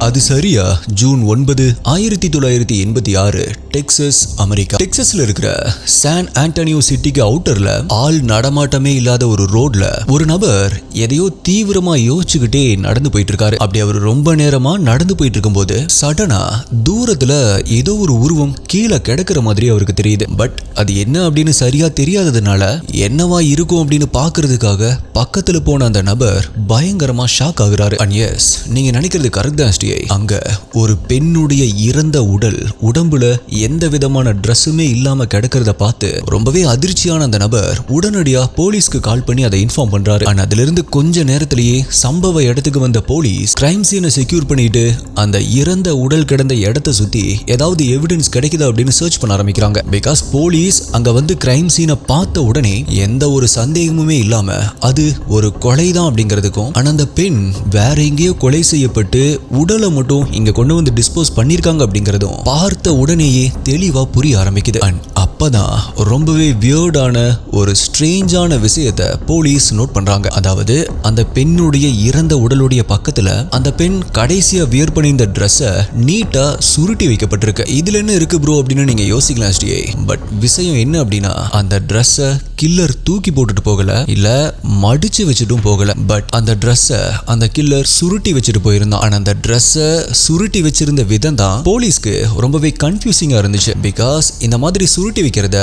அது சரியா June 9, 1986 Texas, America. டெக்சஸ்ல இருக்கிற சான் ஆண்டனியோ சிட்டிக்கு அவுட்டர்ல ஆள் நடமாட்டமே இல்லாத ஒரு ரோட்ல ஒரு நபர் எதையோ தீவிரமா யோசிச்சுக்கிட்டே நடந்து போயிட்டு இருக்காரு. அப்படி அவர் ரொம்ப நேரமா நடந்து போயிட்டு இருக்கும்போது சடனா தூரத்துல ஏதோ ஒரு உருவம் கீழே கிடக்குற மாதிரி அவருக்கு தெரியுது. பட் அது என்ன அப்படின்னு சரியா தெரியாததுனால என்னவா இருக்கும் அப்படின்னு பாக்குறதுக்காக பக்கத்துல போன அந்த நபர் பயங்கரமா ஷாக் ஆகுறாரு. அண்ட் எஸ், நீங்க நினைக்கிறது கரெக்ட் தான். அங்க ஒரு பெண்ணுடைய இறந்த உடம்புல எந்த விதமான ட்ரெஸ்ஸுமே இல்லாம கிடக்கிறத பார்த்து ரொம்பவே அதிர்ச்சியான அந்த நபர் உடனடியா போலீஸ்க்கு கால் பண்ணி அதை இன்ஃபார்ம் பண்றாரு. ஆனா அதுல இருந்து கொஞ்ச நேரத்திலேயே சம்பவ இடத்துக்கு வந்த போலீஸ் கிரைம் சீனை செக்யூர் பண்ணிட்டு அந்த இறந்த உடல் கிடந்த இடத்தை சுத்தி ஏதாவது எவிடன்ஸ் கிடைக்குதா அப்படின்னு சர்ச் பண்ண ஆரம்பிக்கிறாங்க. பிகாஸ் போலீஸ் அங்க வந்து கிரைம் சீனை பார்த்த உடனே எந்த ஒரு சந்தேகமுமே இல்லாம அது ஒரு கொலைதான் அப்படிங்கிறதுக்கும், ஆனா அந்த பெண் வேற எங்கேயோ கொலை செய்யப்பட்டு உடலை மட்டும் இங்க கொண்டு வந்து டிஸ்போஸ் பண்ணிருக்காங்க அப்படிங்கறதும் பார்த்த உடனேயே தெளிவா புரிய ஆரம்பிக்குது. அப்பதான் ரொம்பவே வியர்டான ஒரு ஸ்ட்ரேஞ்சான விஷயத்தை போலீஸ் நோட் பண்றாங்க. அதாவது அந்த பெண்ணுடைய இறந்த உடலுடைய பக்கத்துல அந்த பெண் கடைசியா வியர் பண்ணியிருந்த ட்ரெஸ்ஸை நீட்டா சுருட்டி வைக்கப்பட்டிருக்கு. இதுல என்ன இருக்கு ப்ரோ அப்படின்னு நீங்க யோசிக்கலாம். பட் விஷயம் என்ன அப்படின்னா, அந்த ட்ரெஸ்ஸை கில்லர் தூக்கி போட்டுட்டு போகல, இல்ல மடிச்சு வச்சுட்டும் போகல. பட் அந்த ட்ரெஸ்ஸை அந்த கில்லர் சுருட்டி வச்சுட்டு போயிருந்தான். ஆனா அந்த ட்ரெஸ்ஸை சுருட்டி வச்சிருந்த விதம் தான் போலீஸ்க்கு ரொம்பவே கன்ஃபியூசிங்கா இருந்துச்சு. பிகாஸ் இந்த மாதிரி சுருட்டி வைக்கிறத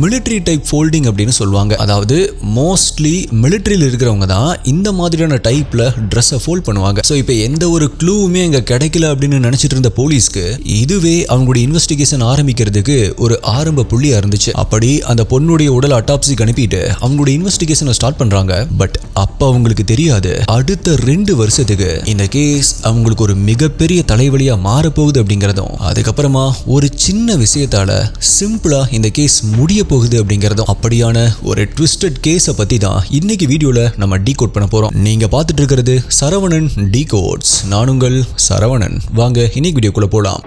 மிலிட்டரி டைப் ஃபோல்டிங் அப்படின்னு சொல்லுவாங்க. அதாவது மோஸ்ட்லி மிலிட்டரியில் இருக்கிறவங்க தான் இந்த மாதிரியான டைப்ல ட்ரெஸ்ஸை ஃபோல்ட் பண்ணுவாங்க. ஸோ இப்போ எந்த ஒரு க்ளூவுமே அங்க கிடைக்கல அப்படின்னு நினைச்சிட்டு இருந்த போலீஸ்க்கு இதுவே அவங்களுடைய இன்வெஸ்டிகேஷன் ஆரம்பிக்கிறதுக்கு ஒரு ஆரம்ப புள்ளியா இருந்துச்சு. அப்படி அந்த பொண்ணுடைய உடல் அட்டாப்சிக்கு அனுப்பிட்டு அவங்களுடைய இன்வெஸ்டிகேஷனை ஸ்டார்ட் பண்றாங்க. பட் அப்ப அவங்களுக்கு தெரியாது, அடுத்த 2 வருஷத்துக்கு இந்த கேஸ் அவங்களுக்கு ஒரு மிகப்பெரிய தலைவலியா மாறப்போகுது அப்படிங்கிறதும், அதுக்கப்புறமா ஒரு சின்ன விஷயத்தால சிம்பிளா இந்த கேஸ் முடிய போகுது அப்படிங்கிறதும். அப்படியான ஒரு ட்விஸ்டட் கேஸை பத்தி தான் இன்னைக்கு வீடியோல நம்ம டீகோட் பண்ண போறோம். நீங்க பார்த்துட்டு இருக்கிறது சரவணன் டீகோட்ஸ். நான் உங்கள் சரவணன். வாங்க இன்னைக்கு வீடியோக்குள்ள போலாம்.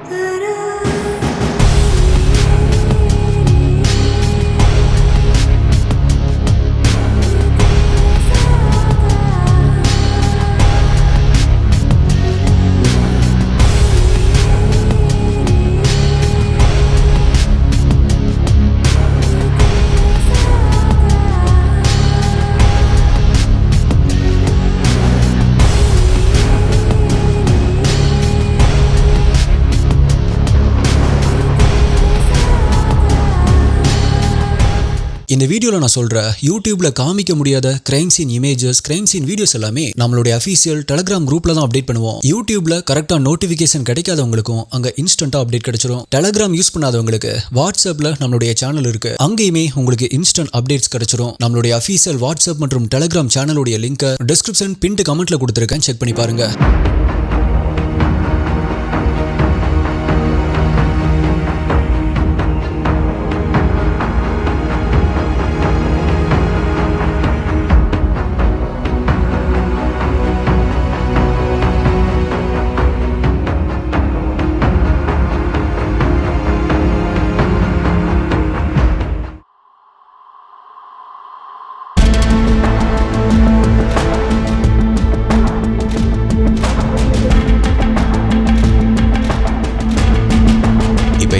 இந்த வீடியோல நான் சொல்ற யூடியூப்ல காமிக்க முடியாத crime scene images, crime scene videos எல்லாமே நம்மளுடைய அஃபீஷியல் டெலிகிராம் குரூப்ல தான் அப்டேட் பண்ணுவோம். யூடியூப்ல கரெக்டா நோட்டிபிகேஷன் கிடைக்காதவங்களுக்கும் அங்க இன்ஸ்டன்டா அப்டேட் கிடைச்சிரும். டெலிகிராம் யூஸ் பண்ணாதவங்களுக்கு வாட்ஸ்அப்ல நம்மளுடைய சேனல் இருக்கு, அங்கேயுமே உங்களுக்கு இன்ஸ்டன்ட் அப்டேட்ஸ் கிடைச்சிரும். நம்மளுடைய அஃபீஷியல் வாட்ஸ்அப் மற்றும் டெலிகிராம் சேனலுடைய லிங்க் டிஸ்கிரிப்ஷன் பின்ட் கமெண்ட்ல கொடுத்திருக்கேன், செக் பண்ணி பாருங்க.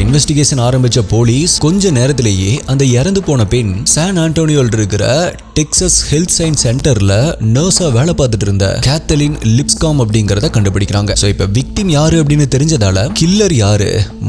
இன்வெஸ்டிகேஷன் ஆரம்பிச்ச போலீஸ் கொஞ்ச நேரத்திலேயே அந்த இறந்து போன பெண் சான் ஆண்டோனியோல இருக்கிற டெக்சஸ் ஹெல்த் சயின்ஸ் சென்டர்ல நர்ஸா வேலை பார்த்துட்டு இருந்த கேத்தலின் லிப்ஸ்காம் அப்படிங்கறத கண்டுபிடிக்கிறாங்க. சோ இப்ப விக்டிம் யாரு அப்படின்னு தெரிஞ்சதால கில்லர் யாரு,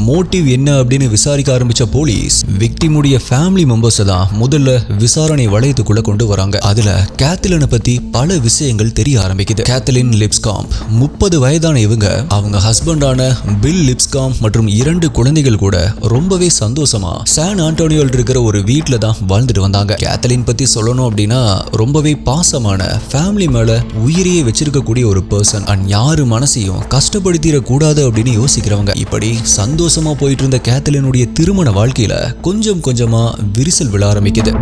மோட்டிவ் என்ன அப்படின்னு விசாரிக்க ஆரம்பிச்ச போலீஸ் விக்டிமுடைய ஃபேமிலி மெம்பர்ஸ் தான் முதல்ல விசாரணை வளையத்துக்குள்ள கொண்டு வராங்க. அதுல கேத்தலினை பத்தி பல விஷயங்கள் தெரிய ஆரம்பிக்குது. கேத்தலின் லிப்ஸ்காம் 30 வயதான இவங்க அவங்க ஹஸ்பண்டான பில் லிப்ஸ்காம் மற்றும் 2 குழந்தைகள் கூட ரொம்பவே சந்தோஷமா சான் ஆண்டோனியோல இருக்கிற ஒரு வீட்ல தான் வாழ்ந்துட்டு வந்தாங்க. கேத்தலின் பத்தி சொல்லணும் அப்படின்னா ரொம்பவே பாசமான, ஃபேமிலி மேல உயிரையே வச்சிருக்கக்கூடிய ஒரு பர்சன். அண்ட் யாரு மனசையும் கஷ்டப்படுத்திட கூடாது அப்படின்னு யோசிக்கிறவங்க. இப்படி சந்தோஷமா போயிட்டு இருந்த கேத்தலினுடைய திருமண வாழ்க்கையில கொஞ்சம் கொஞ்சமா விரிசல் விழ ஆரம்பிக்குது.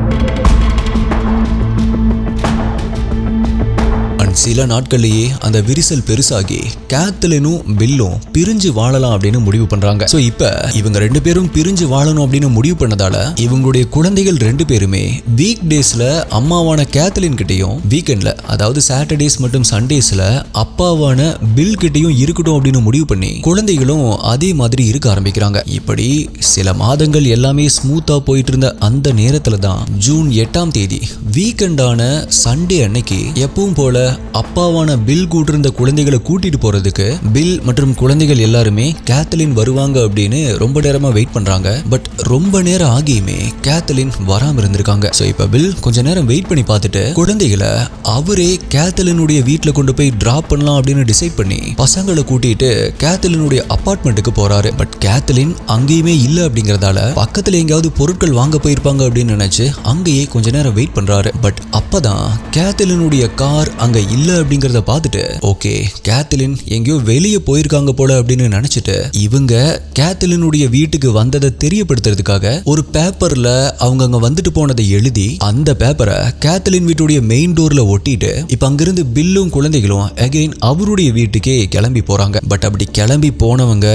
சில நாட்கள்லயே அந்த விரிசல் பெருசாகி கேத்லினும் பில்லும் பிரிஞ்சு வாழலாம் அப்படின்னு முடிவு பண்றாங்க. சோ இப்ப இவங்க ரெண்டு பேரும் பிரிஞ்சு வாழணும் அப்படின்னு முடிவு பண்ணதால இவங்களுடைய குழந்தைகள் ரெண்டு பேருமே வீக் டேஸ்ல அம்மாவான கேத்லின் கிட்டையும், வீக்கெண்ட்ல அதாவது சாட்டர்டேஸ் மற்றும் சண்டேஸ்ல அப்பாவான பில் கிட்டையும் இருக்கட்டும் அப்படின்னு முடிவு பண்ணி குழந்தைகளும் அதே மாதிரி இருக்க ஆரம்பிக்கிறாங்க. இப்படி சில மாதங்கள் எல்லாமே ஸ்மூத்தா போயிட்டு இருந்த அந்த நேரத்துல தான் ஜூன் 8ஆம் தேதி வீக்கெண்டான சண்டே அன்னைக்கு எப்பவும் போல அப்பாவான பில் கூட இருந்த குழந்தைகளை கூட்டிட்டு போறதுக்கு பில் மற்றும் குழந்தைகள் எல்லாருமே கேத்லின் வருவாங்க அப்படின்னு ரொம்ப நேரமா வெயிட் பண்றாங்க. பட் ரொம்ப நேரம் ஆகியுமே கேத்லின் வராம இருந்திருக்காங்க. சோ இப்ப பில் கொஞ்ச நேரம் வெயிட் பண்ணி பார்த்துட்டு குழந்தைகளை அவரே கேத்லினுடைய வீட்டுல கொண்டு போய் டிராப் பண்ணலாம் அப்படின்னு டிசைட் பண்ணி பசங்களை கூட்டிட்டு கேத்லினுடைய அபார்ட்மெண்ட்டுக்கு போறாரு. பட் கேத்லின் அங்கேயுமே இல்ல அப்படிங்கறதால பக்கத்துல எங்கேயாவது பொருட்கள் வாங்க போயிருப்பாங்க அப்படின்னு நினைச்சு அங்கேயே கொஞ்ச நேரம் வெயிட் பண்றாரு. பட் அப்பதான் கேத்லினுடைய கார் அங்க இல்ல அப்படிங்கறத பார்த்துட்டு ஓகே கேத்லின் எங்கேயோ வெளியே போயிருக்காங்க போல அப்படின்னு நினைச்சிட்டு இவங்க கேத்லினுடைய வீட்டுக்கு வந்ததை தெரியப்படுத்துறதுக்காக ஒரு பேப்பர்ல அவங்க அங்க வந்துட்டு போனதை எழுதி அந்த பேப்பரை கேத்லின் வீட்டுடைய மெயின் டோர்ல ஒட்டிட்டு இப்ப அங்கிருந்து பில்லும் குழந்தைகளும் அகைன் அவருடைய வீட்டுக்கே கிளம்பி போறாங்க. பட் அப்படி கிளம்பி போனவங்க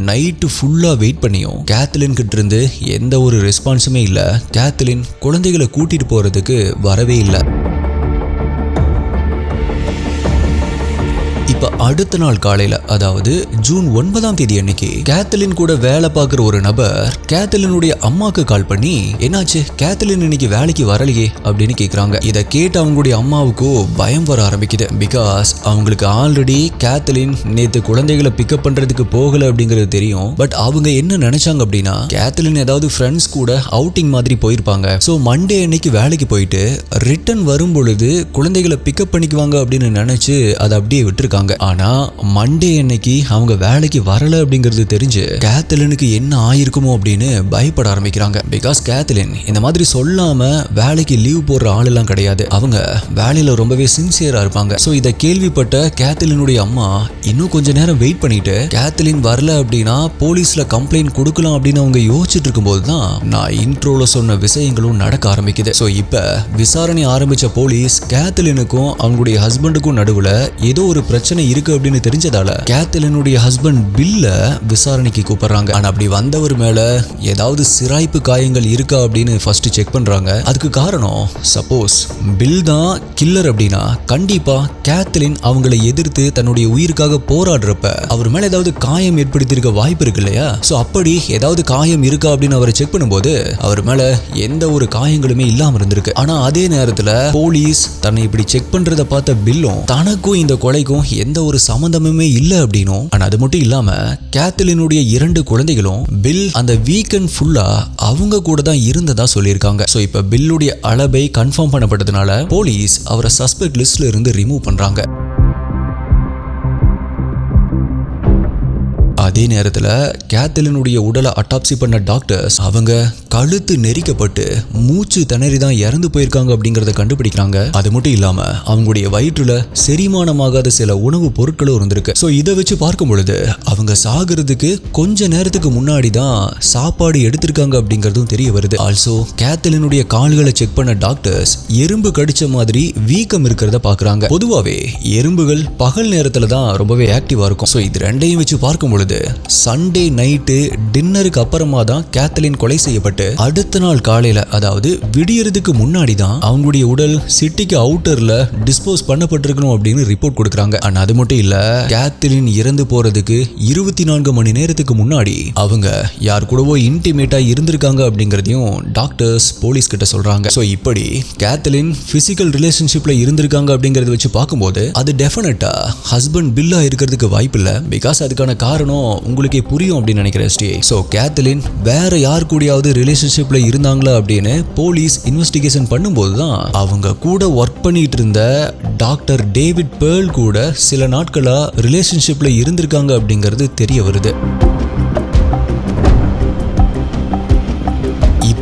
நைட்டு ஃபுல்லா வெயிட் பண்ணியும் கேத்லின் கிட்ட இருந்து எந்த ஒரு ரெஸ்பான்ஸுமே இல்ல. கேத்லின் குழந்தைகளை கூட்டிட்டு போறதுக்கு வரவே இல்லை. இப்ப அடுத்த நாள் காலையில அதாவது ஜூன் 9ஆம் தேதி அன்னைக்கு கேத்லின் கூட வேலை பார்க்கிற ஒரு நபர் கேத்லினுடைய அம்மாக்கு கால் பண்ணி என்னாச்சு கேத்லின் இன்னைக்கு வேலைக்கு வரலையே அப்படின்னு கேக்குறாங்க. இதை கேட்டு அவங்களுடைய அம்மாவுக்கு பயம் வர ஆரம்பிக்குது. பிகாஸ் அவங்களுக்கு ஆல்ரெடி கேத்லின் நேத்து குழந்தைகளை பிக்கப் பண்றதுக்கு போகல அப்படிங்கிறது தெரியும். பட் அவங்க என்ன நினைச்சாங்க அப்படின்னா கேத்லின் ஏதாவது ஃப்ரெண்ட்ஸ் கூட அவுட்டிங் மாதிரி போயிருப்பாங்க. சோ மண்டே அன்னைக்கு வேலைக்கு போயிட்டு ரிட்டர்ன் வரும் பொழுது குழந்தைகளை பிக்கப் பண்ணிக்குவாங்க அப்படின்னு நினைச்சு அதை அப்படியே விட்டுருக்காங்க. ஆனா மண்டே அன்னைக்கு அவங்க வேலைக்கு வரல அப்படிங்கிறது தெரிஞ்சு கேத்லினுக்கு என்ன ஆயிருக்குமோ அப்படின்னு பயப்பட ஆரம்பிக்கிறாங்க. பிகாஸ் கேத்லின் இந்த மாதிரி சொல்லாம வேலைக்கு லீவ் போடுற ஆள் எல்லாம் கிடையாது. அவங்க வேலையில ரொம்பவே சின்சியரா இருப்பாங்க. சோ இத கேள்விப்பட்ட கேத்லினுடைய அம்மா இன்னும் கொஞ்ச நேரம் வெயிட் பண்ணிட்டு கேத்லின் வரல அப்படின்னா போலீஸ்ல கம்ப்ளைண்ட் கொடுக்கலாம் அப்படின்னு அவங்க யோசிச்சுட்டு இருக்கும்போது தான் நான் இன்ட்ரோல சொன்ன விஷயங்களும் நடக்க ஆரம்பிக்குது. சோ இப்ப விசாரணை ஆரம்பிச்ச போலீஸ் கேத்லினுக்கும் அவங்களுடைய ஹஸ்பண்டுக்கும் நடுவுல ஏதோ ஒரு பிரச்சனை இருக்கு அப்படின்னு தெரிஞ்சதால கேத்லினுடைய ஹஸ்பண்ட் பில்ல விசாரணைக்கு கூப்பிடுறாங்க. ஆனா அப்படி வந்தவர் மேல ஏதாவது சிராய்ப்பு காயங்கள் இருக்கா அப்படின்னு ஃபர்ஸ்ட் செக் பண்றாங்க. அதுக்கு காரணம் சப்போஸ் பில் தான் கில்லர் அப்படின்னா கண்டிப்பா கேத்லின் அவங்களை எதிர்த்து தன்னுடைய உயிருக்காக போராடுறப்ப அவர் மேல ஏதாவது காயம் ஏற்படுத்தியிருக்க வாய்ப்பு இருக்கு இல்லையா? சோ அப்படி ஏதாவது காயம் இருக்கா அப்படின்னு அவரை செக் பண்ணும்போது அவர் மேல எந்த ஒரு காயங்களுமே இல்லாம இருந்திருக்கு. ஆனா அதே நேரத்துல போலீஸ் தன்னை இப்படி செக் பண்றத பார்த்த பில்லும் தனக்கும் இந்த கொலைக்கும் எந்த ஒரு சம்பந்தமுமே இல்ல அப்படின்னும், ஆனா அது மட்டும் இல்லாம கேத்லினுடைய 2 குழந்தைகளும் பில் அந்த வீக்கெண்ட் ஃபுல்லா அவங்க கூட தான் இருந்ததா சொல்லியிருக்காங்க. சோ இப்ப பில்லுடைய அலபை கன்ஃபார்ம் பண்ணப்பட்டதுனால போலீஸ் அவரை சஸ்பெக்ட் லிஸ்ட்ல இருந்து ரிமூவ் பண்றாங்க. அதே நேரத்துல கேத்லினுடைய உடலை அட்டாப்சி பண்ண டாக்டர்ஸ் அவங்க கழுத்து நெரிக்கப்பட்டு மூச்சு திணறி தான் இறந்து போயிருக்காங்க அப்படிங்கறத கண்டுபிடிக்கிறாங்க. அது மட்டும் இல்லாம அவங்களுடைய வயிற்றுல செரிமானமாகாத சில உணவு பொருட்களும் இருந்திருக்கு. சோ இதை வச்சு பார்க்கும் பொழுது அவங்க சாகிறதுக்கு கொஞ்ச நேரத்துக்கு முன்னாடி தான் சாப்பாடு எடுத்திருக்காங்க அப்படிங்கறதும் தெரிய வருது. ஆல்சோ கேத்லினுடைய கால்களை செக் பண்ண டாக்டர்ஸ் எறும்பு கடிச்ச மாதிரி வீக்கம் இருக்கிறத பாக்குறாங்க. பொதுவாவே எறும்புகள் பகல் நேரத்துல தான் ரொம்பவே ஆக்டிவா இருக்கும். சோ இது ரெண்டையும் வச்சு பார்க்கும் பொழுது சண்டே நைட்டு டின்னருக்கு அப்புறமா தான் கேத்லின் கொலை செய்யப்பட்டு அடுத்த நாள் காலையில அதாவது விடியறதுக்கு முன்னாடி தான் அவங்களுடைய உடல் சிட்டிக்கு அவுட்டர்ல டிஸ்போஸ் பண்ணப்பட்டிருக்கணும் அப்படின்னு ரிப்போர்ட் கொடுக்கறாங்க. ஆனா அது மட்டும் இல்ல கேத்லின் இறந்து போறதுக்கு 24 மணி நேரத்துக்கு முன்னாடி அவங்க யார் கூடவோ இன்டிமேட்டா இருந்திருக்காங்க அப்படிங்கறதையும் டாக்டர்ஸ் போலீஸ் கிட்ட சொல்றாங்க. சோ இப்படி கேத்லின் பிசிக்கல் ரிலேஷன்ஷிப்ல இருந்திருக்காங்க அப்படிங்கறத வச்சு பார்க்கும்போது அது டெஃபினட்டா ஹஸ்பண்ட் பில்லா இருக்கிறதுக்கு வாய்ப்பு இல்ல. பிகாஸ் அதுக்கான காரணம் உங்களுக்கே புரியும் அப்படின்னு நினைக்கிறேன். சோ கேத்லின் வேற யார் கூடயாவது ரிலேஷன்ஷிப்ல இருந்தாங்களா அப்படின்னு போலீஸ் இன்வெஸ்டிகேஷன் பண்ணும்போது தான் அவங்க கூட ஒர்க் பண்ணிட்டு இருந்த டாக்டர் டேவிட் பேர்ல் கூட சில நாட்களா ரிலேஷன்ஷிப்ல இருந்திருக்காங்க அப்படிங்கிறது தெரிய வருது.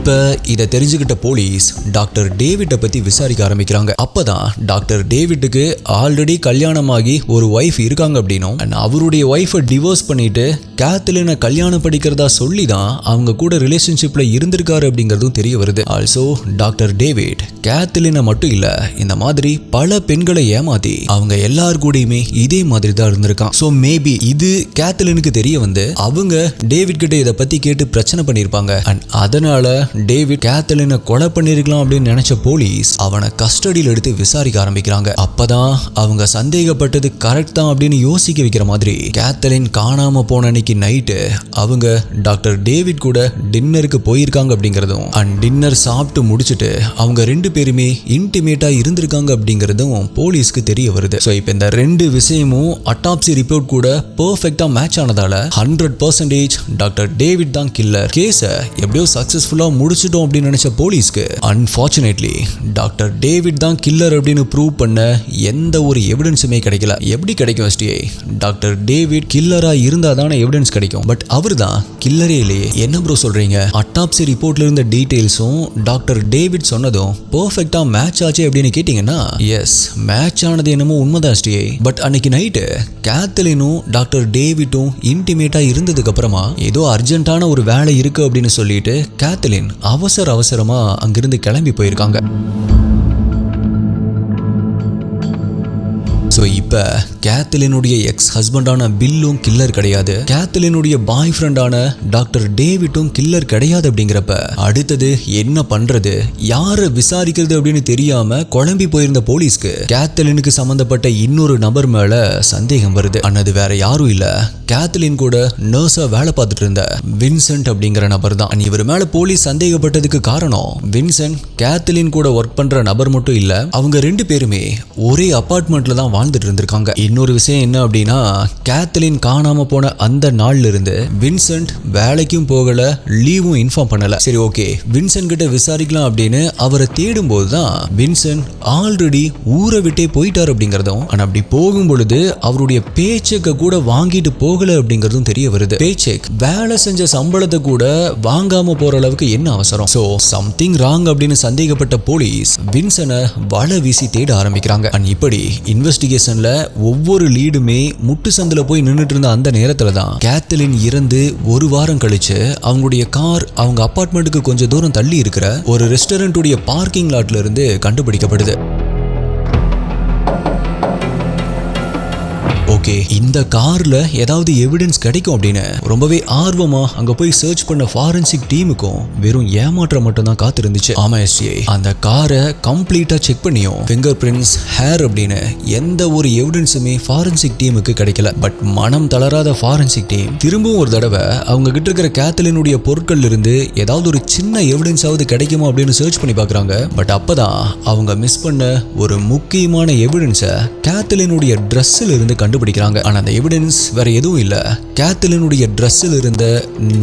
இப்ப இதை தெரிஞ்சுக்கிட்ட போலீஸ் டாக்டர் டேவிட்டை பத்தி விசாரிக்க ஆரம்பிக்கிறாங்க. அப்பதான் டாக்டர் டேவிட்டுக்கு ஆல்ரெடி கல்யாணமாகி ஒரு வைஃப் இருக்காங்க அப்படின்னும் அவருடைய வைஃபை டிவோர்ஸ் பண்ணிட்டு கேத்லினை கல்யாணம் படிக்கிறதா சொல்லி தான் அவங்க கூட ரிலேஷன்ஷிப்ல இருந்திருக்காரு அப்படிங்கிறதும் தெரிய வருது. ஆல்சோ டாக்டர் டேவிட் கேத்லினை மட்டும் இல்ல, இந்த மாதிரி பல பெண்களை ஏமாத்தி அவங்க எல்லார் கூடயுமே இதே மாதிரி தான் இருந்திருக்கான். சோ மேபி இது கேத்லினுக்கு தெரிய வந்து அவங்க டேவிட் கிட்ட இதை பத்தி கேட்டு பிரச்சனை பண்ணிருப்பாங்க. அண்ட் அதனால டேவிட் கேத்லினை கொலை பண்ணிருக்கலாம் அப்படின்னு நினைச்ச போலீஸ் அவனை கஸ்டடியில் எடுத்து விசாரிக்க ஆரம்பிக்கிறாங்க. அப்பதான் அவங்க சந்தேகப்பட்டது கரெக்ட் தான் அப்படின்னு யோசிக்க வைக்கிற மாதிரி கேத்லின் காணாம போன அன்னைக்கு நைட்டு அவங்க டாக்டர் டேவிட் கூட டின்னருக்கு போயிருக்காங்க அப்படிங்கிறதும் அண்ட் டின்னர் சாப்பிட்டு முடிச்சுட்டு அவங்க ரெண்டு பேருமே இன்டிமேட்டா இருந்திருக்காங்க அப்படிங்கிறதும் போலீஸ்க்கு தெரிய வருது. ஸோ இப்போ இந்த ரெண்டு விஷயமும் அட்டாப்சி ரிப்போர்ட் கூட பெர்ஃபெக்டா மேட்ச் ஆனதால 100% டாக்டர் டேவிட் தான் கில்லர். கேஸை எப்படியோ சக்சஸ்ஃபுல்லா முடிச்சிட்டோம் அப்படின்னு நினைச்ச போலீஸ்க்கு அன்பார்ச்சுனேட்லி டாக்டர் டேவிட் தான் கில்லர் அப்படின்னு ப்ரூவ் பண்ண எந்த ஒரு எவிடன்ஸுமே கிடைக்கல. எப்படி கிடைக்கும் எஸ்டிஐ? டாக்டர் டேவிட் கில்லரா இருந்தா தானே எவிடன்ஸ் கிடைக்கும். பட் அவர் தான் கில்லரே இல்லையே. என்ன ப்ரோ சொல்றீங்க? அட்டாப்சி ரிப்போர்ட்ல இருந்த டீடைல்ஸும் டாக்டர் டேவிட் சொன்னதும் பெர்ஃபெக்ட்டா மேட்ச் ஆச்சு அப்படின்னு கேட்டீங்கன்னா எஸ், மேட்ச் ஆனது என்னமோ உண்மைதான் எஸ்டிஐ. பட் அன்னைக்கு நைட்டு கேத்லினும் டாக்டர் டேவிட்டும் இன்டிமேட்டா இருந்ததுக்கு அப்புறமா ஏதோ அர்ஜென்ட்டான ஒரு வேலை இருக்கு அப்படின்னு சொல்லிட்டு கேத்லின் அவசரமா அங்கிருந்து கிளம்பி போயிருக்காங்க. ஸோ இப்போ கேத்லினுடைய எக்ஸ் ஹஸ்பண்டான பில்லும் கில்லர் கிடையாது, கேத்லினுடைய பாய் ஃப்ரெண்டான டாக்டர் டேவிட்டும் கில்லர் கிடையாது. அப்படிங்கிறப்ப அடுத்தது என்ன பண்றது, யாரை விசாரிக்கிறது அப்படின்னு தெரியாம குழம்பி போயிருந்த போலீஸ்க்கு கேத்லினுக்கு சம்பந்தப்பட்ட இன்னொரு நபர் மேல சந்தேகம் வருது. அன்னது வேற யாரும் இல்ல, கேத்லின் கூட நர்ஸா வேலை பார்த்துட்டு இருந்த வின்சென்ட் அப்படிங்கிற நபர் தான். இவர் மேல போலீஸ் சந்தேகப்பட்டதுக்கு காரணம் வின்சென்ட் கேத்லின் கூட ஒர்க் பண்ற நபர் மட்டும் இல்ல, அவங்க ரெண்டு பேருமே ஒரே அபார்ட்மெண்ட்ல தான் வாழ்ந்துட்டு இருந்திருக்காங்க. இன்னொரு விஷயம் என்ன அப்படின்னா, கேத்லின் காணாம போன அந்த நாள்ல இருந்து வின்சென்ட் வேலைக்கும் போகல, லீவும் இன்ஃபார்ம் பண்ணல. சரி ஓகே, வின்சென்ட் கிட்ட விசாரிக்கலாம் அப்படின்னு அவரை தேடும் போதுதான் வின்சென்ட் ஆல்ரெடி ஊரை விட்டே போயிட்டார் அப்படிங்கறதும், ஆனா அப்படி போகும் பொழுது அவருடைய பேச்செக்க கூட வாங்கிட்டு போகல அப்படிங்கறதும் தெரிய வருது. பேச்செக் வேலை செஞ்ச சம்பளத்தை கூட வாங்காம போற அளவுக்கு என்ன அவசரம்? சோ சம்திங் ராங் அப்படின்னு சந்தேகப்பட்ட போலீஸ் வின்சென்ட வலை வீசி தேட ஆரம்பிக்கிறாங்க. அண்ட் இப்படி இன்வெஸ்டிகேஷன்ல ஒவ்வொரு லீடுமே முட்டு சந்தில போய் நின்றுட்டு இருந்த அந்த நேரத்துல தான் கேத்லின் இறந்து ஒரு வாரம் கழிச்சு அவங்களுடைய கார் அவங்க அபார்ட்மெண்ட்டுக்கு கொஞ்சம் தூரம் தள்ளி இருக்கிற ஒரு ரெஸ்டாரண்ட்டுடைய பார்க்கிங் லாட்ல இருந்து கண்டுபிடிக்கப்படுது. ஓகே, இந்த கார்ல ஏதாவது எவிடன்ஸ் கிடைக்கும் அப்படின்னு ரொம்பவே ஆர்வமா அங்க போய் சர்ச் பண்ண ஃபாரன்சிக் டீமுக்கும் வெறும் ஏமாற்றம் மட்டும் தான் காத்திருந்துச்சு. ஆமா எஸ்டிஐ, அந்த காரை கம்ப்ளீட்டா செக் பண்ணியும் ஃபிங்கர் பிரிண்ட்ஸ், ஹேர் அப்படின்னு எந்த ஒரு எவிடன்ஸுமே ஃபாரன்சிக் டீமுக்கு கிடைக்கல. பட் மனம் தளராத ஃபாரன்சிக் டீம் திரும்பவும் ஒரு தடவை அவங்க கிட்ட இருக்கிற கேத்லினுடைய பொருட்கள் இருந்து ஏதாவது ஒரு சின்ன எவிடன்ஸாவது கிடைக்குமா அப்படின்னு சர்ச் பண்ணி பாக்குறாங்க. பட் அப்பதான் அவங்க மிஸ் பண்ண ஒரு முக்கியமான எவிடன்ஸை கேத்லினுடைய ட்ரெஸ்ஸில் இருந்து கண்டுபிடிக்கிறாங்க. ஆனா அந்த எவிடன்ஸ் வேற எதுவும் இல்ல, கேத்லினுடைய ட்ரெஸ்ஸில் இருந்த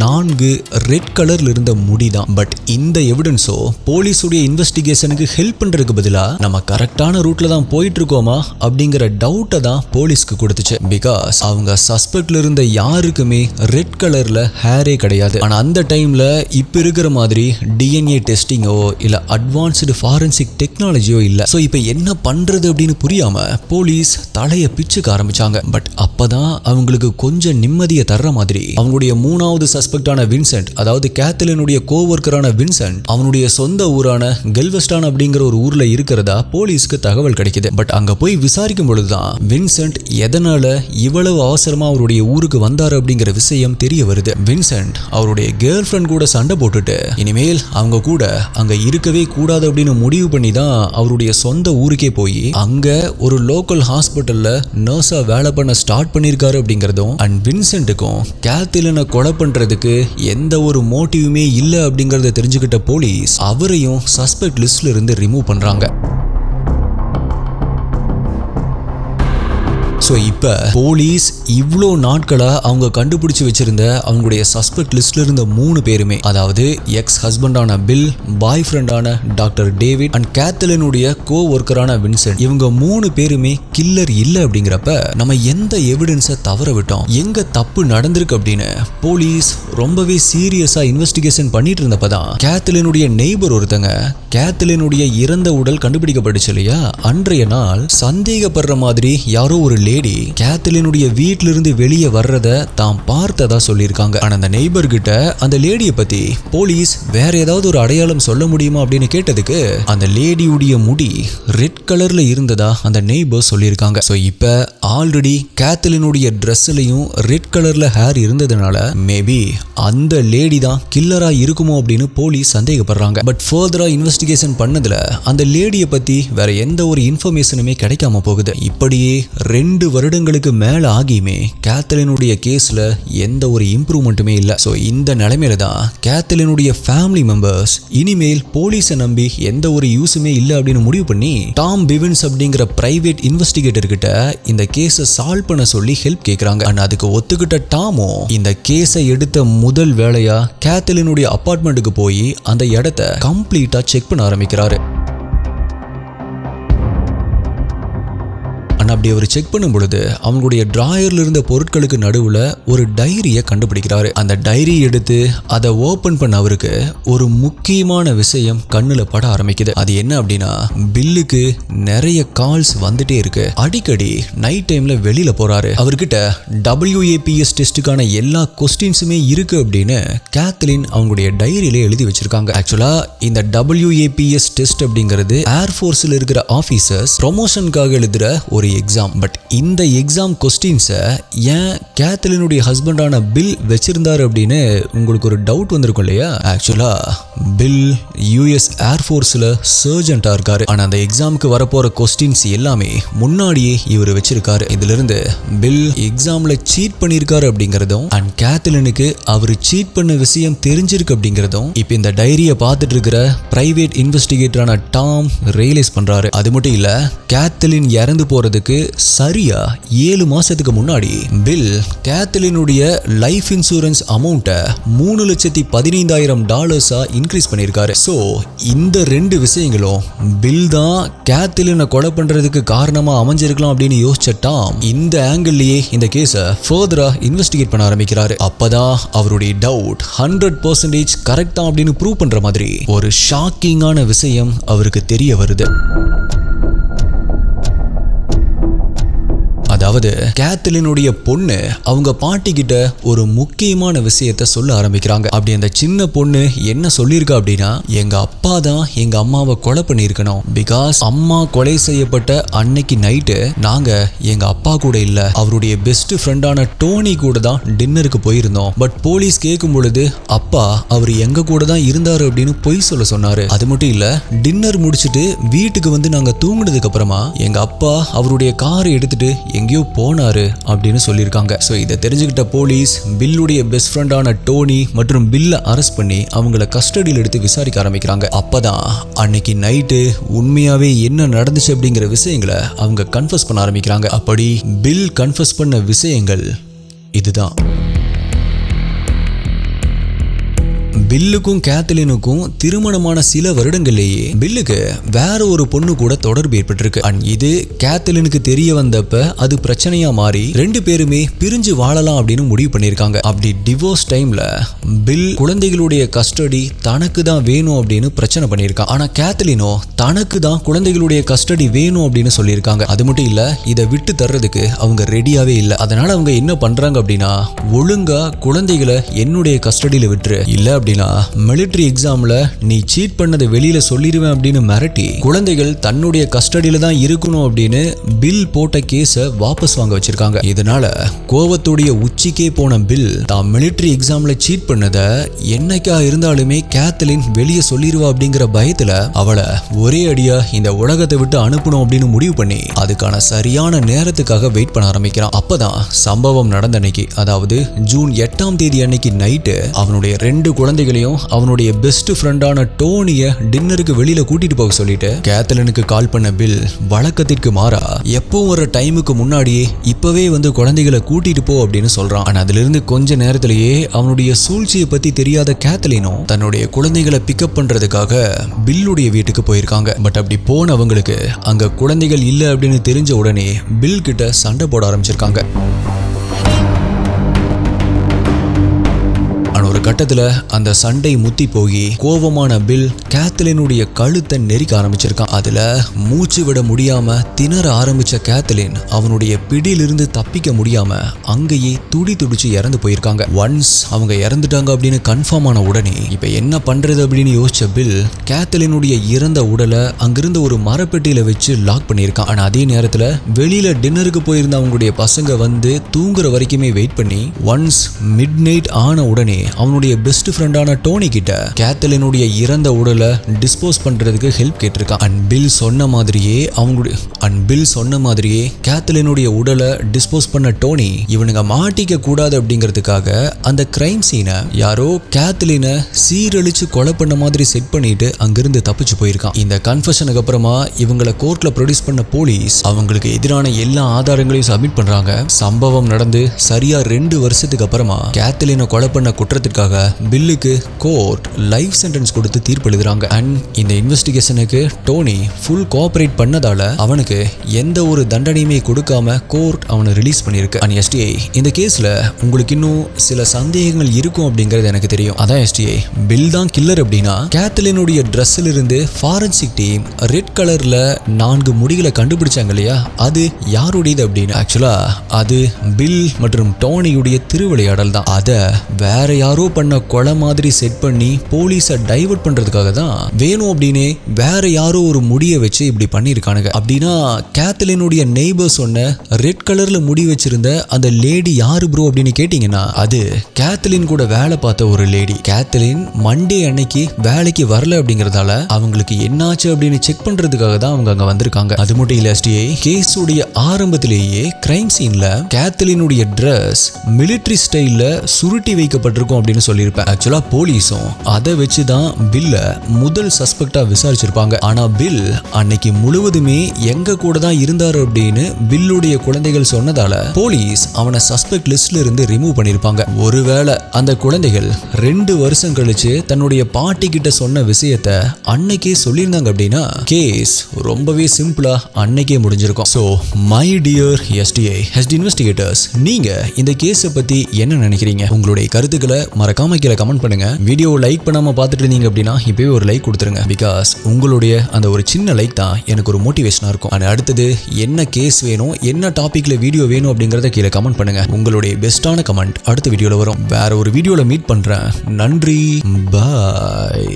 4 ரெட் கலர்ல இருந்த முடிதான். பட் இந்த எவிடன்ஸோ போலீஸுடைய இன்வெஸ்டிகேஷனுக்கு ஹெல்ப் பண்றதுக்கு பதிலா நம்ம கரெக்டான ரூட்ல தான் போயிட்டு இருக்கோமா அப்படிங்கிற டவுட்டை தான் போலீஸ்க்கு கொடுத்துச்சு. பிகாஸ் அவங்க சஸ்பெக்ட்ல இருந்த யாருக்குமே ரெட் கலர்ல ஹேரே கிடையாது. ஆனா அந்த டைம்ல இப்ப இருக்கிற மாதிரி டிஎன்ஏ டெஸ்டிங்கோ இல்ல அட்வான்ஸ்டு ஃபாரன்சிக் டெக்னாலஜியோ இல்ல. சோ இப்போ என்ன பண்றது அப்படின்னு புரியாம போலீஸ் தலைய பிச்சுக்க ஆரம்பிச்சாங்க. பட் அப்பதான் அவங்களுக்கு கொஞ்சம் நிம்மதியை தர்ற மாதிரி அவங்களுடைய 3வது சஸ்பெக்டான வின்சென்ட், அதாவது கேத்லினுடைய கோவர்க்கரான வின்சென்ட் அவனுடைய சொந்த ஊரான கெல்வெஸ்டான் அப்படிங்கிற ஒரு ஊர்ல இருக்கிறதா போலீஸ்க்கு தகவல் கிடைக்குது. பட் அங்க போய் விசாரிக்கும் பொழுதுதான் வின்சென்ட் எதனால இவ்வளவு அவசரமா அவருடைய ஊருக்கு வந்தாரு அப்படிங்கிற விஷயம் தெரிய வருது. வின்சென்ட் அவருடைய கேர்ள் ஃப்ரெண்ட் கூட சண்டை போட்டுட்டு இனிமேல் அவங்க கூட அங்க இருக்கவே கூடாது அப்படின்னு முடிவு பண்ணி தான் அவருடைய சொந்த ஊருக்கே போய் அங்க ஒரு லோக்கல் ஹாஸ்பிட்டல்ல நர்ஸா வேலை பண்ண ஸ்டார்ட் பண்ணிருக்காரு அப்படிங்கறதும் அண்ட் வின்சென்ட்டுக்கும் கேத்லினை கொலை பண்றதுக்கு எந்த ஒரு மோட்டிவுமே இல்ல அப்படிங்கறத தெரிஞ்சுக்கிட்ட போலீஸ் அவரையும் சஸ்பெக்ட் லிஸ்ட்ல இருந்து ரிமூவ் பண்றாங்க. ஸோ இப்போ போலீஸ் இவ்வளோ நாட்களா அவங்க கண்டுபிடிச்சு வச்சிருந்த அவங்களுடைய சஸ்பெக்ட் லிஸ்ட்ல இருந்த 3 பேருமே, அதாவது எக்ஸ் ஹஸ்பண்டான பில், பாய் ஃப்ரெண்டான டாக்டர் டேவிட் அண்ட் கேத்தலினுடைய கோ ஒர்க்கரான வின்சென்ட், இவங்க 3 பேருமே கில்லர் இல்ல அப்படிங்கிறப்ப நம்ம எந்த எவிடன்ஸை தவற விட்டோம், எங்க தப்பு நடந்திருக்கு அப்படின்னு போலீஸ் ரொம்பவே சீரியஸா இன்வெஸ்டிகேஷன் பண்ணிட்டு இருந்தப்பதான் கேத்தலினுடைய நெய்பர் ஒருத்தங்க கேத்தலினுடைய இறந்த உடல் கண்டுபிடிக்கப்பட்டுச்சு இல்லையா, அன்றைய நாள் சந்தேகப்படுற மாதிரி யாரோ ஒரு லேடி கேத்தலினுடைய வீட்டில இருந்து வெளியே வர்றத தான் பார்த்ததா சொல்லியிருக்காங்க. ஆனா அந்த நெய்பர் கிட்ட அந்த லேடியை பத்தி போலீஸ் வேற ஏதாவது ஒரு அடையாளம் சொல்ல முடியுமா அப்படின்னு கேட்டதுக்கு அந்த லேடியுடைய முடி ரெட் கலர்ல இருந்ததா அந்த நெய்பர் சொல்லியிருக்காங்க. ஸோ இப்போ ஆல்ரெடி கேத்தலினுடைய ட்ரெஸ்லையும் ரெட் கலர்ல ஹேர் இருந்ததுனால மேபி அந்த லேடி தான் கில்லரா இருக்குமோ அப்படின்னு போலீஸ் சந்தேகப்படுறாங்க. பட் ஃபர்தரா இன்வெஸ்டிகேஷன் பண்ணதுல அந்த லேடியை பத்தி வேற எந்த ஒரு இன்ஃபர்மேஷனுமே கிடைக்காம போகுது. இப்படியே 2 வருடங்களுக்கு மேல ஆகியுமே கேத்தலினுடைய கேஸ்ல எந்த ஒரு இம்ப்ரூவ்மெண்ட்டுமே இல்லை. ஸோ இந்த நிலைமையில தான் கேத்தலினுடைய ஃபேமிலி மெம்பர்ஸ் இனிமேல் போலீஸை நம்பி எந்த ஒரு யூஸுமே இல்லை அப்படின்னு முடிவு பண்ணி டாம் பிவின்ஸ் அப்படிங்கிற பிரைவேட் இன்வெஸ்டிகேட்டர் கிட்ட இந்த கேஸை சால்வ் பண்ண சொல்லி ஹெல்ப் கேட்குறாங்க. அண்ட் அதுக்கு ஒத்துக்கிட்ட டாமோ இந்த கேஸை எடுத்த முதல் வேலையா கேத்தலினுடைய அபார்ட்மெண்ட்டுக்கு போய் அந்த இடத்த கம்ப்ளீட்டா செக் பண்ண ஆரம்பிக்கிறாரு. அப்படி அவர் செக் பண்ணும் பொழுது அவங்களுடைய டிராயர்ல இருந்த பொருட்களுக்கு நடுவுல ஒரு டைரியை கண்டுபிடிக்கிறாரு. அந்த டைரி எடுத்து அதை ஓபன் பண்ண அவருக்கு ஒரு முக்கியமான விஷயம் கண்ணுல பட ஆரம்பிக்குது. அது என்ன அப்படின்னா, பில்லுக்கு நிறைய கால்ஸ் வந்துட்டே இருக்கு. அடிக்கடி நைட் டைம்ல வெளியில போறாரு. அவர்கிட்ட WAPS டெஸ்டுக்கான எல்லா கொஸ்டின்ஸுமே இருக்கு அப்படின்னு கேத்தலின் அவங்களுடைய டைரியில எழுதி வச்சிருக்காங்க. ஆக்சுவலா இந்த WAPS டெஸ்ட் அப்படிங்கிறது ஏர்ஃபோர்ஸ்ல இருக்கிற ஆபீசர்ஸ் ப்ரொமோஷனுக்காக எழுதுற ஒரு எக்ஸாம். பட் இந்த எக்ஸாம் கொஸ்டின்ஸை ஏன் கேத்தலினுடைய ஹஸ்பண்டான பில் வச்சிருந்தாரு அப்படின்னு உங்களுக்கு ஒரு டவுட் வந்திருக்கும் இல்லையா. ஆக்சுவலா பில் US ஏர்ஃபோர்ஸ்ல சர்ஜென்ட்டா இருக்காரு. ஆனா அந்த எக்ஸாமுக்கு வரப்போற கொஸ்டின்ஸ் எல்லாமே முன்னாடியே இவர் வச்சிருக்காரு. இதுல இருந்து பில் எக்ஸாம்ல சீட் பண்ணிருக்காரு அப்படிங்கறதும் அண்ட் கேத்தலினுக்கு அவர் சீட் பண்ண விஷயம் தெரிஞ்சிருக்கு அப்படிங்கறதும் இப்ப இந்த டைரியை பார்த்துட்டு இருக்கிற பிரைவேட் இன்வெஸ்டிகேட்டரான டாம் ரியலைஸ் பண்றாரு. அது மட்டும் இல்ல, கேத்தலின் இறந்து போறதுக்கு சரியா 7 மாசத்துக்கு முன்னாடி பில் கேத்தலினுடைய லைஃப் இன்சூரன்ஸ் அமௌண்ட்டை $3,15,000 இன்க்ரீஸ் பண்ணியிருக்காரு. ஸோ இந்த 2 விஷயங்களும் பில் தான் கேத்தலினை கொலை பண்றதுக்கு காரணமா அமைஞ்சிருக்கலாம் அப்படின்னு யோசிச்ச டாம் இந்த ஆங்கிள்லயே இந்த கேஸை ஃபர்தரா இன்வெஸ்டிகேட் பண்ண ஆரம்பிக்கிறாரு. அப்பதான் அவருடைய டவுட் 100% கரெக்ட் தான் அப்படின்னு ப்ரூவ் பண்ற மாதிரி ஒரு ஷாக்கிங்கான விஷயம் அவருக்கு தெரிய வருது. அதாவது கேத்தலினுடைய பொண்ணு அவங்க பாட்டி கிட்ட ஒரு முக்கியமான விஷயத்த சொல்ல ஆரம்பிக்கிறாங்க. அப்படி அந்த சின்ன பொண்ணு என்ன சொல்லியிருக்கா அப்படின்னா, எங்க அப்பா தான் எங்க அம்மாவை கொலை பண்ணியிருக்கணும். பிகாஸ் அம்மா கொலை செய்யப்பட்ட அன்னைக்கு நைட்டு நாங்க எங்க அப்பா கூட இல்ல, அவருடைய பெஸ்ட் ஃப்ரெண்டான டோனி கூட தான் டின்னருக்கு போயிருந்தோம். பட் போலீஸ் கேட்கும் பொழுது அப்பா அவர் எங்க கூட தான் இருந்தாரு அப்படின்னு பொய் சொல்ல சொன்னாரு. அது மட்டும் இல்ல, டின்னர் முடிச்சுட்டு வீட்டுக்கு வந்து நாங்க தூங்குனதுக்கு அப்புறமா எங்க அப்பா அவருடைய காரை எடுத்துட்டு எங்கேயோ போனாரு அப்படின்னு சொல்லியிருக்காங்க. ஸோ இதை தெரிஞ்சுக்கிட்ட போலீஸ் பில்லுடைய பெஸ்ட் ஃப்ரெண்டான டோனி மற்றும் பில்லை அரெஸ்ட் பண்ணி அவங்கள கஸ்டடியில் எடுத்து விசாரிக்க ஆரம்பிக்கிறாங்க. அப்பதான் அன்னைக்கு நைட்டு உண்மையாவே என்ன நடந்துச்சு அப்படிங்கிற விஷயங்களை அவங்க கன்ஃபஸ் பண்ண ஆரம்பிக்கிறாங்க. அப்படி பில் கன்ஃபஸ் பண்ண விஷயங்கள் இதுதான். பில்லுக்கும் கேத்தலினுக்கும் திருமணமான சில வருடங்கள்லேயே பில்லுக்கு வேற ஒரு பொண்ணு கூட தொடர்பு ஏற்பட்டிருக்கு. அண்ட் இது கேத்தலினுக்கு தெரிய வந்தப்ப அது பிரச்சனையா மாறி 2 பேருமே பிரிஞ்சு வாழலாம் அப்படின்னு முடிவு பண்ணியிருக்காங்க. அப்படி டிவோர்ஸ் டைம்ல பில் குழந்தைகளுடைய கஸ்டடி தனக்கு தான் வேணும் அப்படின்னு பிரச்சனை பண்ணியிருக்கான். ஆனா கேத்தலினோ தனக்கு தான் குழந்தைகளுடைய கஸ்டடி வேணும் அப்படின்னு சொல்லியிருக்காங்க. அது மட்டும் இல்ல, இதை விட்டு தர்றதுக்கு அவங்க ரெடியாவே இல்லை. அதனால அவங்க என்ன பண்றாங்க அப்படின்னா, ஒழுங்கா குழந்தைகளை என்னுடைய கஸ்டடியில விட்டுரு, இல்ல அப்படின்னா மிலிட்டரி எக்ஸாம்ல நீ சீட் பண்ணதை வெளியில சொல்லிடுவேன் அப்படின்னு மிரட்டி குழந்தைகள் தன்னுடைய கஸ்டடியில தான் இருக்கணும் அப்படின்னு பில் போட்ட கேஸை வாபஸ் வாங்க வச்சிருக்காங்க. இதனால கோவத்துடைய உச்சிக்கே போன பில் தான் மிலிட்டரி எக்ஸாம்ல சீட் பண்ணதை என்னைக்கா இருந்தாலுமே கேத்தலின் வெளியே சொல்லிடுவா அப்படிங்கிற பயத்துல அவளை ஒரே அடியா இந்த உலகத்தை விட்டு அனுப்பணும் அப்படின்னு முடிவு பண்ணி அதுக்கான சரியான நேரத்துக்காக வெயிட் பண்ண ஆரம்பிக்கிறான். அப்பதான் சம்பவம் நடந்த அன்னைக்கு, அதாவது ஜூன் 8ஆம் தேதி அன்னைக்கு நைட்டு அவனுடைய 2 குழந்தைகள் குழந்தைகளையும் அவனுடைய பெஸ்ட் ஃப்ரெண்டான டோனிய டின்னருக்கு வெளியில கூட்டிட்டு போக சொல்லிட்டு கேத்தலினுக்கு கால் பண்ண பில் வழக்கத்திற்கு மாறா எப்பவும் வர டைமுக்கு முன்னாடியே இப்பவே வந்து குழந்தைகளை கூட்டிட்டு போ அப்படின்னு சொல்றான். ஆனா அதுல இருந்து கொஞ்ச நேரத்திலேயே அவனுடைய சூழ்ச்சியை பத்தி தெரியாத கேத்தலினும் தன்னுடைய குழந்தைகளை பிக்கப் பண்றதுக்காக பில்லுடைய வீட்டுக்கு போயிருக்காங்க. பட் அப்படி போனவங்களுக்கு அங்க குழந்தைகள் இல்ல அப்படின்னு தெரிஞ்ச உடனே பில் கிட்ட சண்டை போட ஆரம்பிச்சிருக்காங்க. ஒரு கட்டத்துல அந்த சண்டை முத்தி போய் கோபமான பில் கேத்தலினுடைய கழுத்தை நெரிக்க ஆரம்பிச்சிருக்கான். அதுல மூச்சு விட முடியாம திணற ஆரம்பிச்ச கேத்தலின் அவனுடைய பிடியிலிருந்து தப்பிக்க முடியாம அங்கேயே துடிச்சு இறந்து போயிருக்காங்க. ஒன்ஸ் அவங்க இறந்துட்டாங்க அப்படின்னு கன்ஃபார்ம் ஆன உடனே இப்ப என்ன பண்றது அப்படின்னு யோசிச்ச பில் கேத்தலினுடைய இறந்த உடலை அங்கிருந்த ஒரு மரப்பெட்டியில வச்சு லாக் பண்ணியிருக்கான். ஆனா அதே நேரத்துல வெளியில டின்னருக்கு போயிருந்த அவங்களுடைய பசங்க வந்து தூங்குற வரைக்குமே வெயிட் பண்ணி ஒன்ஸ் மிட் நைட் ஆன உடனே அவனுடைய பெஸ்ட் ஃப்ரெண்டான டோனி கிட்ட கேத்தலினுடைய இறந்த உடலை டிஸ்போஸ் பண்றதுக்கு ஹெல்ப் கேட்டிருக்கான். அண்ட் பில் சொன்ன மாதிரியே கேத்தலினுடைய உடலை டிஸ்போஸ் பண்ண டோனி இவனுங்க மாட்டிக்க கூடாது அப்படிங்கிறதுக்காக அந்த கிரைம் சீனை யாரோ கேத்தலினை சீரழிச்சு கொலை பண்ண மாதிரி செட் பண்ணிட்டு அங்கிருந்து தப்பிச்சு போயிருக்கான். இந்த கன்ஃபெஷனுக்கு அப்புறமா இவங்களை கோர்ட்ல ப்ரொடியூஸ் பண்ண போலீஸ் அவங்களுக்கு எதிரான எல்லா ஆதாரங்களையும் சப்மிட் பண்றாங்க. சம்பவம் நடந்து சரியா 2 வருஷத்துக்கு அப்புறமா கேத்தலினை கொலை பண்ண குற்றத்திற்காக பில்லுக்கு கோர்ட் லைஃப் சென்டென்ஸ் கொடுத்து தீர்ப்பு எழுதுறாங்க. அண்ட் இந்த இன்வெஸ்டிகேஷனுக்கு டோனி ஃபுல் கோஆபரேட் பண்ணதால அவனுக்கு எந்த ஒரு தண்டனையுமே கொடுக்காம கோர்ட் அவனை ரிலீஸ் பண்ணிருக்கு. அண்ட் எஸ்டிஐ இந்த கேஸ்ல உங்களுக்கு இன்னும் சில சந்தேகங்கள் இருக்கும் அப்படிங்கிறது எனக்கு தெரியும். அதான் எஸ்டிஐ பில் தான் கில்லர் அப்படின்னா கேத்தலினுடைய ட்ரெஸ்ல இருந்து ஃபாரன்சிக் டீம் ரெட் கலர்ல 4 முடிகளை கண்டுபிடிச்சாங்க இல்லையா, அது யாருடையது அப்படின்னு. ஆக்சுவலா அது பில் மற்றும் டோனியுடைய திருவிளையாடல் தான். அதை வேற யாரோ பண்ண கொலை மாதிரி செட் பண்ணி போலீஸை டைவர்ட் பண்றதுக்காக தான் வேணும் அப்படின்னு வேற யாரோ ஒரு முடியை வச்சு இப்படி பண்ணிருக்கானுங்க. அப்படின்னா கேத்தலினுடைய நெய்பர் சொன்ன ரெட் கலர்ல முடி வச்சிருந்த அந்த லேடி யாரு ப்ரோ அப்படின்னு கேட்டீங்கன்னா அது கேத்தலின் கூட வேலை பார்த்த ஒரு லேடி. கேத்தலின் மண்டே அன்னைக்கு வேலைக்கு வரல அப்படிங்கறதால அவங்களுக்கு என்னாச்சு அப்படின்னு செக் பண்றதுக்காக தான் அவங்க அங்க வந்திருக்காங்க. அது மட்டும் இல்ல எஸ்டிஐ கேஸுடைய ஆரம்பத்திலேயே கிரைம் சீன்ல கேத்தலினுடைய ட்ரெஸ் மிலிட்டரி ஸ்டைல்ல சுருட்டி வைக்கப்பட்டிருக்கும் அப்படின்னு சொல்லியிருப்பேன். ஆக்சுவலா போலீஸும் அதை வச்சுதான் பில்ல முதல் சஸ்பெக்டா விசாரிச்சிருப்பாங்க. ஆனா பில் அன்னைக்கு முழுவதுமே எங்க கூட தான் இருந்தாரு அப்படின்னு பில்லுடைய குழந்தைகள் சொன்னதால போலீஸ் அவனை சஸ்பெக்ட் லிஸ்ட்ல இருந்து ரிமூவ் பண்ணிருப்பாங்க. ஒருவேளை அந்த குழந்தைகள் 2 வருஷம் கழிச்சு தன்னுடைய பாட்டி கிட்ட சொன்ன விஷயத்தை அன்னைக்கே சொல்லியிருந்தாங்க அப்படின்னா கேஸ் ரொம்பவே சிம்பிளா அன்னைக்கே முடிஞ்சிருக்கும். So my dear STI HD investigators, நீங்க இந்த கேஸை பத்தி என்ன நினைக்கிறீங்க? உங்களுடைய கருத்துக்களை மறக்காம கீழே கமெண்ட் பண்ணுங்க. வீடியோவை லைக் பண்ணாம பார்த்துட்டு இருந்தீங்க அப்படின்னா இப்பவே ஒரு லைக் கொடுத்துருங்க. பிகாஸ் உங்களுடைய அந்த ஒரு சின்ன லைக் தான் எனக்கு ஒரு மோட்டிவேஷனா இருக்கும். ஆனா அடுத்தது என்ன கேஸ் வேணும், என்ன டாபிக்ல வீடியோ வேணும் அப்படிங்கறத கீழே கமெண்ட் பண்ணுங்க. உங்களுடைய பெஸ்டான கமெண்ட் அடுத்த வீடியோல வரும். வேற ஒரு வீடியோல மீட் பண்றேன். நன்றி, பாய்.